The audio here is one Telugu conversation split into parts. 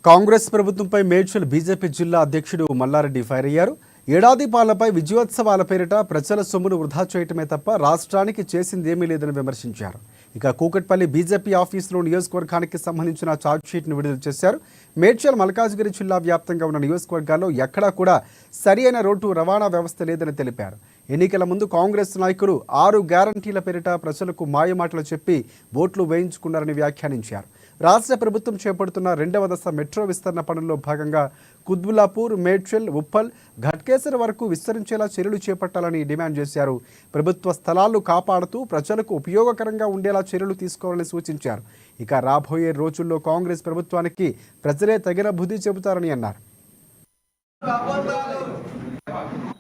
కాంగ్రెస్ ప్రభుత్వంపై మేడ్చల్ బీజేపీ జిల్లా అధ్యక్షుడు మల్లారెడ్డి ఫైర్ అయ్యారు. ఏడాది పాలనపై విజయోత్సవాల పేరిట ప్రజల సొమ్మును వృధా చేయటమే తప్ప రాష్ట్రానికి చేసిందేమీ లేదని విమర్శించారు. ఇక కూకట్పల్లి బీజేపీ ఆఫీసులో నియోజకవర్గానికి సంబంధించిన ఛార్జ్షీట్ను విడుదల చేశారు. మేడ్చల్ మల్కాజ్గిరి జిల్లా వ్యాప్తంగా ఉన్న నియోజకవర్గాల్లో ఎక్కడా కూడా సరి అయిన రోడ్డు రవాణా వ్యవస్థ లేదని తెలిపారు. ఎన్నికల ముందు కాంగ్రెస్ నాయకులు 6 గ్యారంటీల పేరిట ప్రజలకు మాయమాటలు చెప్పి ఓట్లు వేయించుకున్నారని వ్యాఖ్యానించారు. రాష్ట్ర ప్రభుత్వం చేపడుతున్న 2వ దశ మెట్రో విస్తరణ పనుల్లో భాగంగా కుత్బుల్లాపూర్, మేడ్చల్, ఉప్పల్, ఘట్కేసర్ వరకు విస్తరించేలా చర్యలు చేపట్టాలని డిమాండ్ చేశారు. ప్రభుత్వ స్థలాలను కాపాడుతూ ప్రజలకు ఉపయోగకరంగా ఉండేలా చర్యలు తీసుకోవాలని సూచించారు. ఇక రాబోయే రోజుల్లో కాంగ్రెస్ ప్రభుత్వానికి ప్రజలే తగిన బుద్ధి చెబుతారని అన్నారు.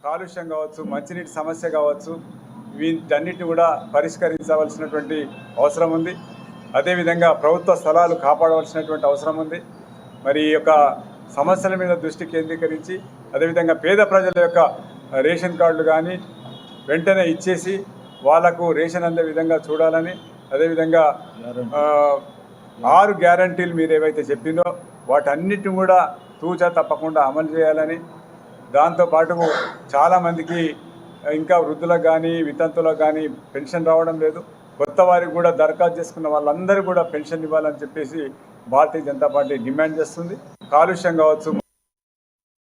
కాలుష్యం కావచ్చు, మంచినీటి సమస్య కావచ్చు, వీటన్నిటిని కూడా పరిష్కరించవలసినటువంటి అవసరం ఉంది. అదేవిధంగా ప్రభుత్వ స్థలాలు కాపాడవలసినటువంటి అవసరం ఉంది. మరి ఈ యొక్క సమస్యల మీద దృష్టి కేంద్రీకరించి అదేవిధంగా పేద ప్రజల యొక్క రేషన్ కార్డులు కానీ వెంటనే ఇచ్చేసి వాళ్లకు రేషన్ అందే విధంగా చూడాలని, అదేవిధంగా 6 గ్యారంటీలు మీరు ఏవైతే చెప్పిందో వాటన్నిటిని కూడా తూచా తప్పకుండా అమలు చేయాలని, దాంతోపాటు చాలామందికి ఇంకా వృద్ధులకు కానీ వితంతులకు కానీ పెన్షన్ రావడం లేదు. కొత్త వారికి కూడా దరఖాస్తు చేసుకున్న వాళ్ళందరూ కూడా పెన్షన్ ఇవ్వాలని చెప్పేసి భారతీయ జనతా పార్టీ డిమాండ్ చేస్తుంది. కాలుష్యం కావచ్చు,